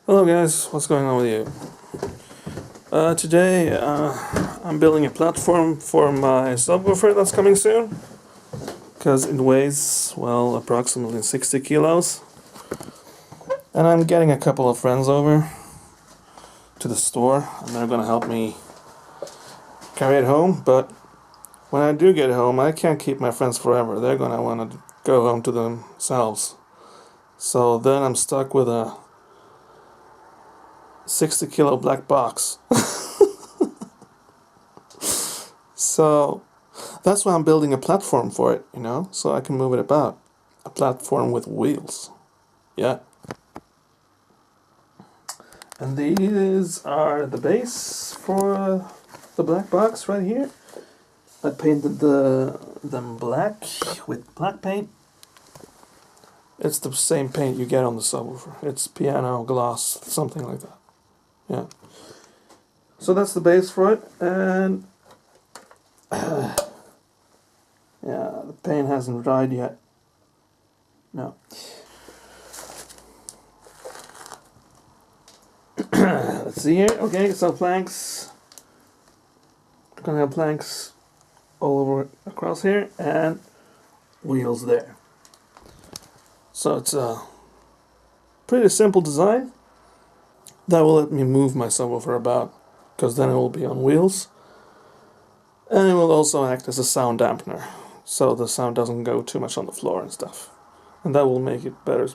Hello guys, what's going on with you? Today I'm building a platform for my subwoofer that's coming soon, because it weighs, well, approximately 60 kilos, and I'm getting a couple of friends over to the store and they're gonna help me carry it home. But when I do get home, I can't keep my friends forever. They're gonna want to go home to themselves, so then I'm stuck with a 60 kilo black box. So that's why I'm building a platform for it, so I can move it about. A platform with wheels. Yeah. And these are the base for the black box right here. I painted them black with black paint. It's the same paint you get on the subwoofer. It's piano gloss, something like that. Yeah. So that's the base for it, and yeah, the paint hasn't dried yet. No. Let's see here. Okay, so planks. We're gonna have planks all over across here and wheels there. So it's a pretty simple design that will let me move my subwoofer about, because then it will be on wheels, and it will also act as a sound dampener, so the sound doesn't go too much on the floor and stuff, and that will make it better.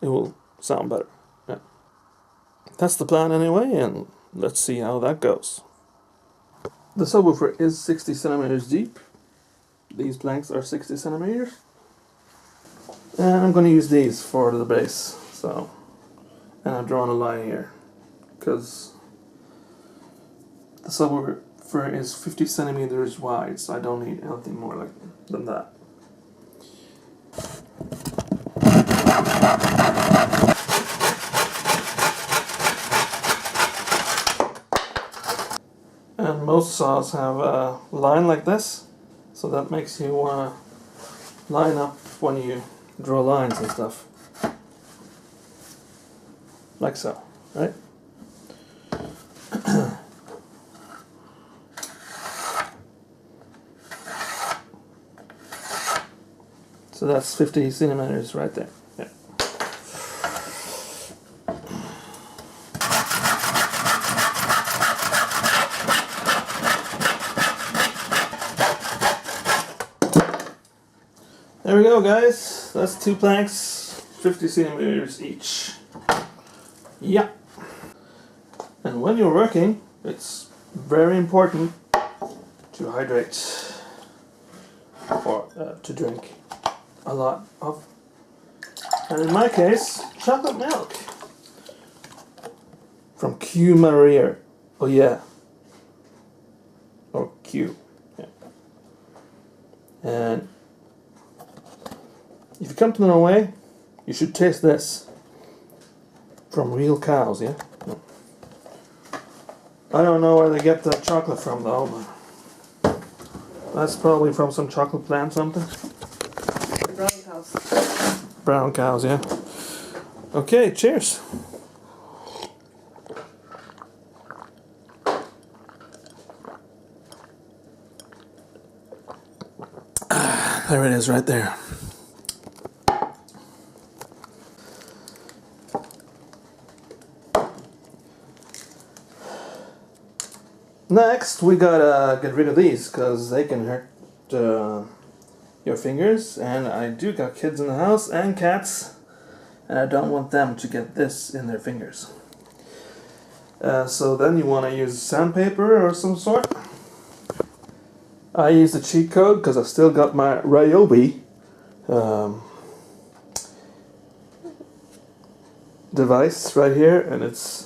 It will sound better. Yeah. That's the plan anyway, and let's see how that goes. The subwoofer is 60 centimeters deep. These planks are 60 centimeters, and I'm going to use these for the base. So, and I've drawn a line here because the subwoofer is 50 centimeters wide, so I don't need anything more than that. And most saws have a line like this, so that makes you want to line up when you draw lines and stuff. Like so, right? So that's 50 centimeters right there. Yeah. There we go, guys. That's two planks, 50 centimeters each. Yeah. And when you're working, it's very important to hydrate, or to drink a lot of, and in my case, chocolate milk from Q Maria. Oh yeah. Or Q. Yeah. And if you come to Norway, you should taste this. From real cows, yeah? No. I don't know where they get the chocolate from though, but that's probably from some chocolate plant something. Brown cows. Brown cows, yeah. Okay, cheers. There it is right there. Next, we gotta get rid of these, because they can hurt your fingers, and I do got kids in the house and cats, and I don't want them to get this in their fingers. So then you want to use sandpaper or some sort. I use the cheat code because I still got my Ryobi device right here, and it's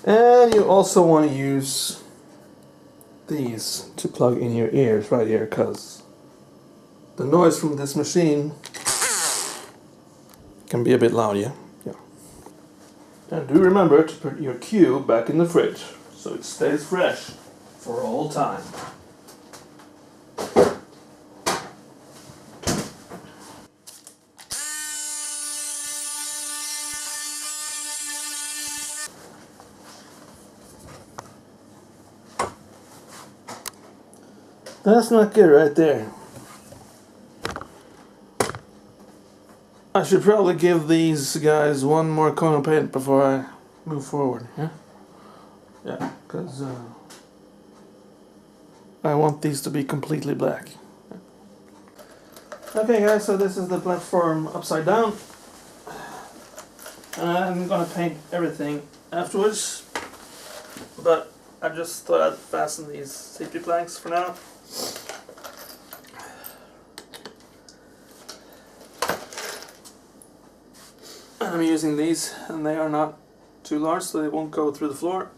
and you also want to use these to plug in your ears right here, because the noise from this machine can be a bit loud, yeah? Yeah. And do remember to put your Q back in the fridge so it stays fresh for all time. That's not good right there. I should probably give these guys one more coat of paint before I move forward. Yeah? Yeah, because I want these to be completely black. Okay guys, so this is the platform upside down. And I'm gonna paint everything afterwards. But I just thought I'd fasten these safety planks for now. And I'm using these, and they are not too large, so they won't go through the floor.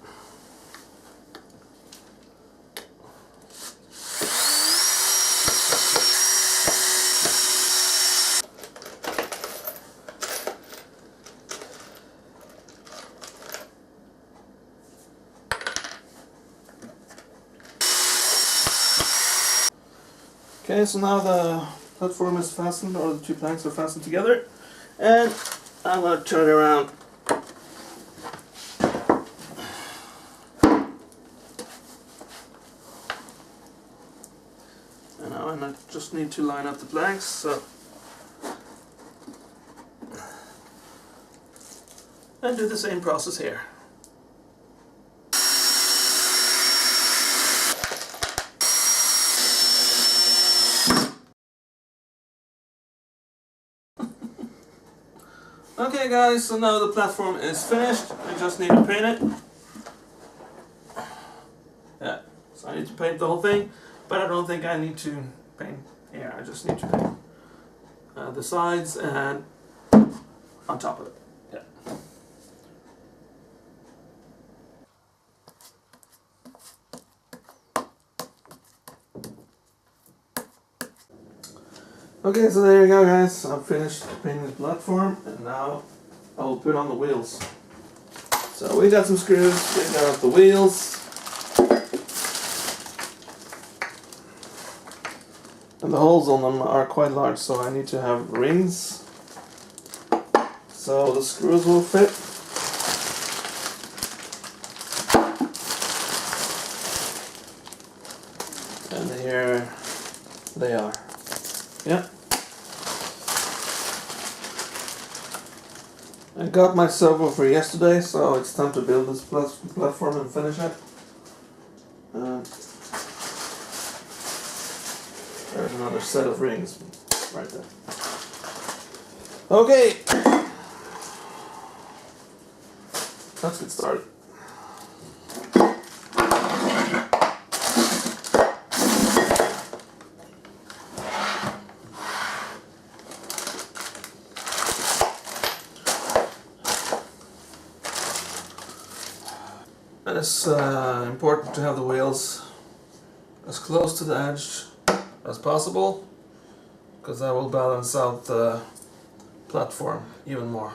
Okay, so now the platform is fastened, or the two planks are fastened together, and I'm going to turn it around. And now I just need to line up the planks, so. And do the same process here. Okay guys, so now the platform is finished. I just need to paint it. Yeah, so I need to paint the whole thing, but I don't think I need to paint here. I just need to paint the sides and on top of it. Yeah. Okay, so there you go guys. I've finished painting the platform, and now I will put on the wheels. So we got some screws, we got the wheels, and the holes on them are quite large, so I need to have rings so the screws will fit. And here they are. Yeah. I got my subwoofer yesterday, so it's time to build this platform and finish it. There's another set of rings right there. Okay, let's get started. And it's important to have the wheels as close to the edge as possible, because that will balance out the platform even more.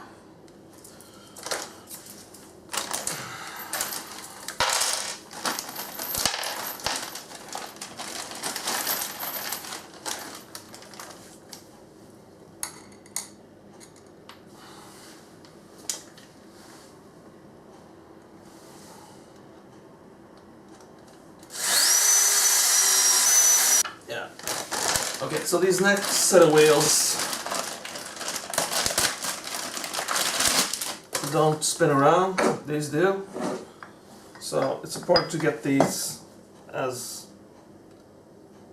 Yeah. Okay, so these next set of wheels don't spin around, these do. So it's important to get these as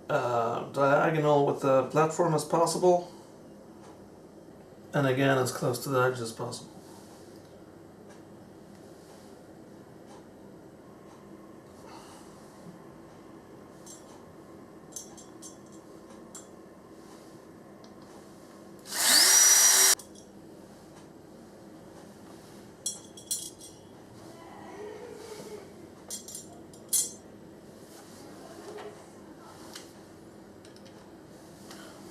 diagonal with the platform as possible, and again as close to the edge as possible.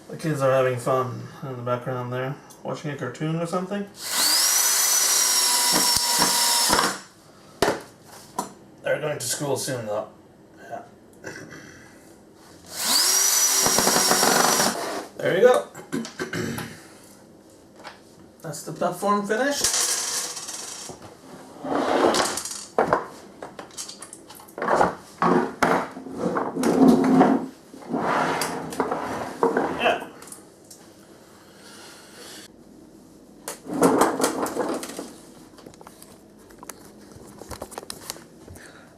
The kids are having fun in the background there, watching a cartoon or something. They're going to school soon though. Yeah. There you go. That's the platform finished.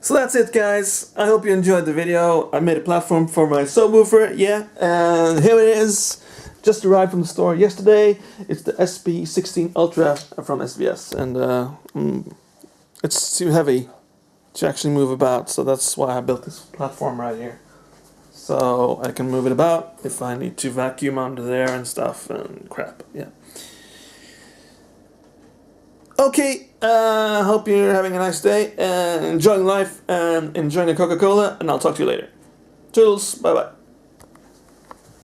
So that's it, guys. I hope you enjoyed the video. I made a platform for my subwoofer, yeah, and here it is. Just arrived from the store yesterday. It's the SP16 Ultra from SVS, and it's too heavy to actually move about, so that's why I built this platform right here. So I can move it about if I need to vacuum under there and stuff and crap, yeah. Okay, hope you're having a nice day and enjoying life and enjoying a Coca-Cola, and I'll talk to you later. Toodles, bye-bye.